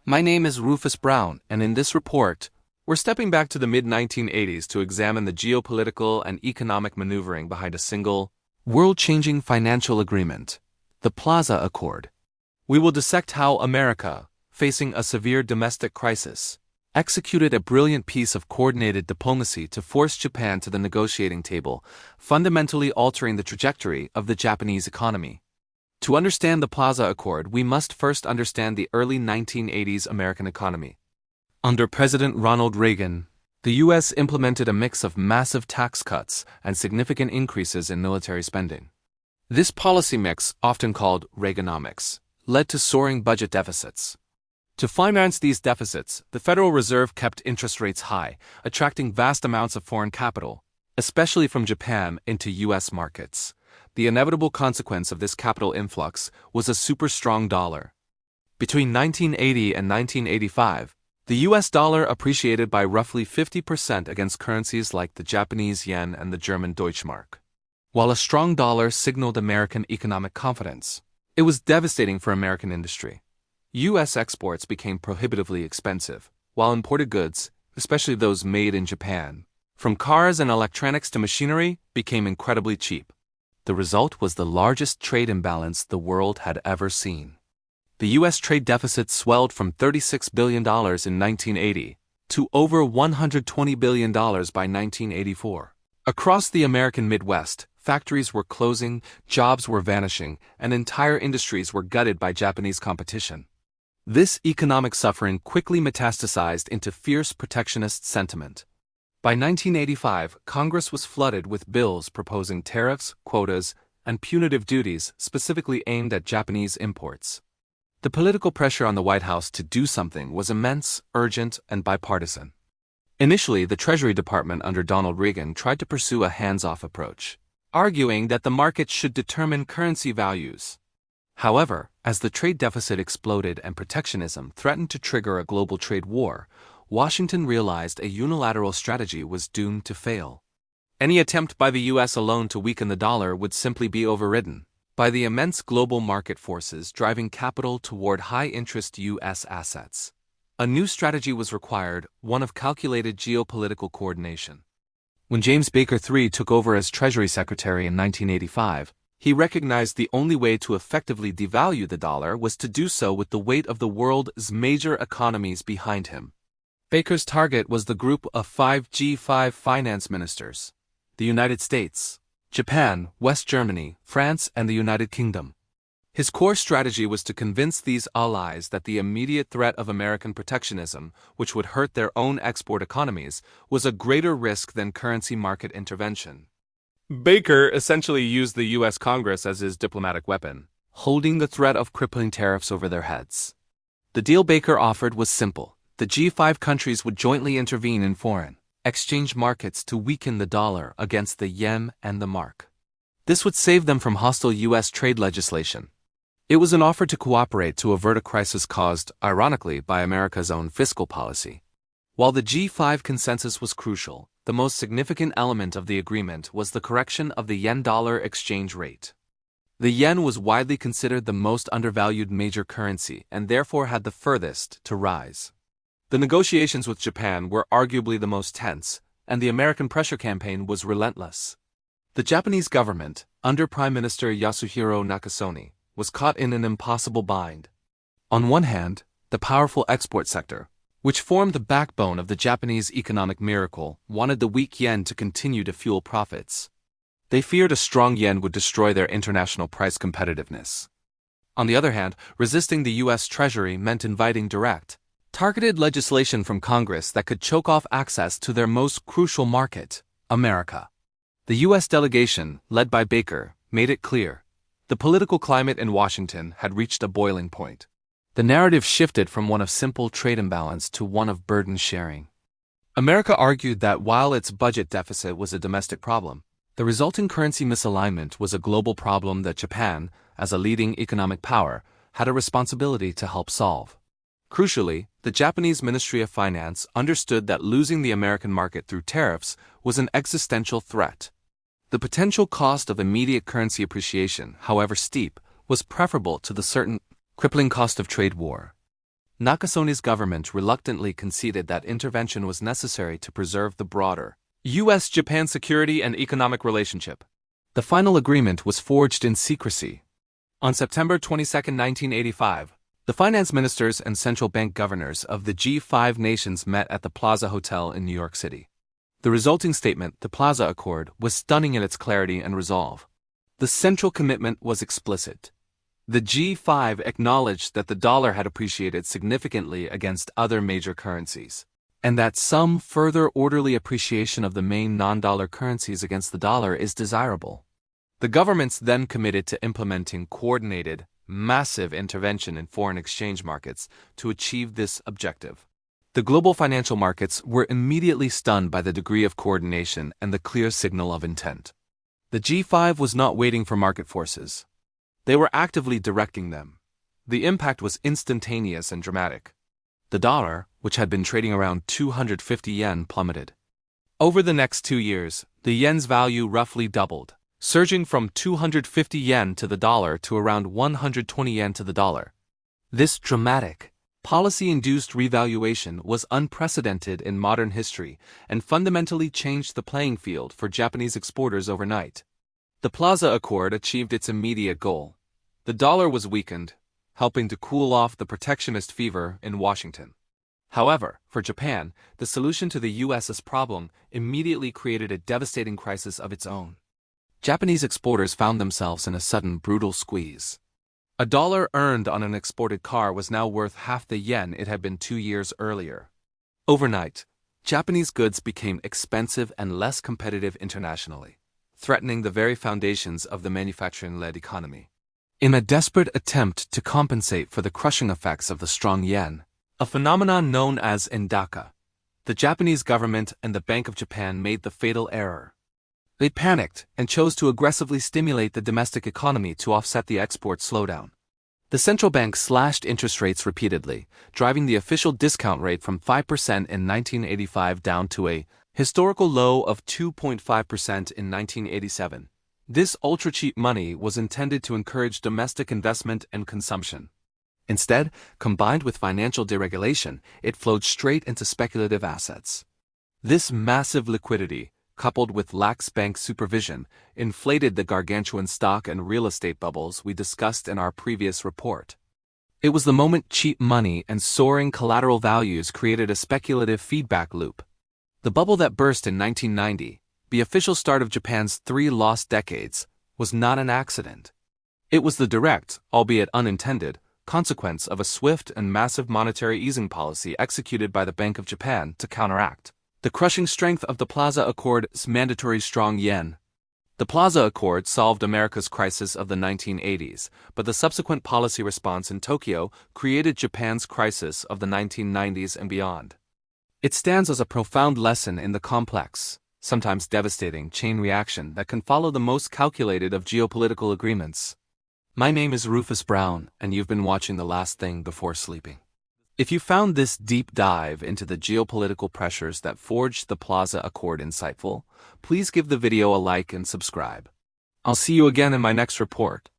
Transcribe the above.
My name is Rufus Brown, and in this report, we're stepping back to the mid-1980s to examine the geopolitical and economic maneuvering behind a single, world-changing financial agreement, the Plaza Accord. We will dissect how America, facing a severe domestic crisis, executed a brilliant piece of coordinated diplomacy to force Japan to the negotiating table, fundamentally altering the trajectory of the Japanese economy. To understand the Plaza Accord, we must first understand the early 1980s American economy. Under President Ronald Reagan, the U.S. implemented a mix of massive tax cuts and significant increases in military spending. This policy mix, often called Reaganomics, led to soaring budget deficits. To finance these deficits, the Federal Reserve kept interest rates high, attracting vast amounts of foreign capital, especially from Japan, into U.S. markets. The inevitable consequence of this capital influx was a super-strong dollar. Between 1980 and 1985, the U.S. dollar appreciated by roughly 50% against currencies like the Japanese yen and the German Deutschmark. While a strong dollar signaled American economic confidence, it was devastating for American industry. U.S. exports became prohibitively expensive, while imported goods, especially those made in Japan, from cars and electronics to machinery, became incredibly cheap. The result was the largest trade imbalance the world had ever seen. The U.S. trade deficit swelled from $36 billion in 1980 to over $120 billion by 1984. Across the American Midwest, factories were closing, jobs were vanishing, and entire industries were gutted by Japanese competition. This economic suffering quickly metastasized into fierce protectionist sentiment. By 1985, Congress was flooded with bills proposing tariffs, quotas, and punitive duties specifically aimed at Japanese imports. The political pressure on the White House to do something was immense, urgent, and bipartisan. Initially, the Treasury Department under Donald Reagan tried to pursue a hands-off approach, arguing that the market should determine currency values. However, as the trade deficit exploded and protectionism threatened to trigger a global trade war, Washington realized a unilateral strategy was doomed to fail. Any attempt by the U.S. alone to weaken the dollar would simply be overridden by the immense global market forces driving capital toward high-interest U.S. assets. A new strategy was required, one of calculated geopolitical coordination. When James Baker III took over as Treasury Secretary in 1985, he recognized the only way to effectively devalue the dollar was to do so with the weight of the world's major economies behind him. Baker's target was the group of 5 G5 finance ministers: the United States, Japan, West Germany, France, and the United Kingdom. His core strategy was to convince these allies that the immediate threat of American protectionism, which would hurt their own export economies, was a greater risk than currency market intervention. Baker essentially used the U.S. Congress as his diplomatic weapon, holding the threat of crippling tariffs over their heads. The deal Baker offered was simple. The G5 countries would jointly intervene in foreign exchange markets to weaken the dollar against the yen and the mark. This would save them from hostile U.S. trade legislation. It was an offer to cooperate to avert a crisis caused, ironically, by America's own fiscal policy. While the G5 consensus was crucial, the most significant element of the agreement was the correction of the yen-dollar exchange rate. The yen was widely considered the most undervalued major currency and therefore had the furthest to rise. The negotiations with Japan were arguably the most tense, and the American pressure campaign was relentless. The Japanese government, under Prime Minister Yasuhiro Nakasone, was caught in an impossible bind. On one hand, the powerful export sector, which formed the backbone of the Japanese economic miracle, wanted the weak yen to continue to fuel profits. They feared a strong yen would destroy their international price competitiveness. On the other hand, resisting the U.S. Treasury meant inviting direct, targeted legislation from Congress that could choke off access to their most crucial market, America. The U.S. delegation, led by Baker, made it clear. The political climate in Washington had reached a boiling point. The narrative shifted from one of simple trade imbalance to one of burden sharing. America argued that while its budget deficit was a domestic problem, the resulting currency misalignment was a global problem that Japan, as a leading economic power, had a responsibility to help solve. Crucially, the Japanese Ministry of Finance understood that losing the American market through tariffs was an existential threat. The potential cost of immediate currency appreciation, however steep, was preferable to the certain crippling cost of trade war. Nakasoni's government reluctantly conceded that intervention was necessary to preserve the broader U.S.-Japan security and economic relationship. The final agreement was forged in secrecy. On September 22, 1985, the finance ministers and central bank governors of the G5 nations met at the Plaza Hotel in New York City. The resulting statement, the Plaza Accord, was stunning in its clarity and resolve. The central commitment was explicit. The G5 acknowledged that the dollar had appreciated significantly against other major currencies, and that some further orderly appreciation of the main non-dollar currencies against the dollar is desirable. The governments then committed to implementing coordinated, massive intervention in foreign exchange markets to achieve this objective. The global financial markets were immediately stunned by the degree of coordination and the clear signal of intent. The G5 was not waiting for market forces. They were actively directing them. The impact was instantaneous and dramatic. The dollar, which had been trading around 250 yen, plummeted. Over the next 2 years, the yen's value roughly doubled, surging from 250 yen to the dollar to around 120 yen to the dollar. This dramatic, policy-induced revaluation was unprecedented in modern history and fundamentally changed the playing field for Japanese exporters overnight. The Plaza Accord achieved its immediate goal. The dollar was weakened, helping to cool off the protectionist fever in Washington. However, for Japan, the solution to the U.S.'s problem immediately created a devastating crisis of its own. Japanese exporters found themselves in a sudden brutal squeeze. A dollar earned on an exported car was now worth half the yen it had been 2 years earlier. Overnight, Japanese goods became expensive and less competitive internationally, threatening the very foundations of the manufacturing-led economy. In a desperate attempt to compensate for the crushing effects of the strong yen, a phenomenon known as endaka, the Japanese government and the Bank of Japan made the fatal error. They panicked and chose to aggressively stimulate the domestic economy to offset the export slowdown. The central bank slashed interest rates repeatedly, driving the official discount rate from 5% in 1985 down to a historical low of 2.5% in 1987. This ultra-cheap money was intended to encourage domestic investment and consumption. Instead, combined with financial deregulation, it flowed straight into speculative assets. This massive liquidity, coupled with lax bank supervision, inflated the gargantuan stock and real estate bubbles we discussed in our previous report. It was the moment cheap money and soaring collateral values created a speculative feedback loop. The bubble that burst in 1990, the official start of Japan's 3 lost decades, was not an accident. It was the direct, albeit unintended, consequence of a swift and massive monetary easing policy executed by the Bank of Japan to counteract the crushing strength of the Plaza Accord's mandatory strong yen. The Plaza Accord solved America's crisis of the 1980s, but the subsequent policy response in Tokyo created Japan's crisis of the 1990s and beyond. It stands as a profound lesson in the complex, sometimes devastating, chain reaction that can follow the most calculated of geopolitical agreements. My name is Rufus Brown, and you've been watching The Last Thing Before Sleeping. If you found this deep dive into the geopolitical pressures that forged the Plaza Accord insightful, please give the video a like and subscribe. I'll see you again in my next report.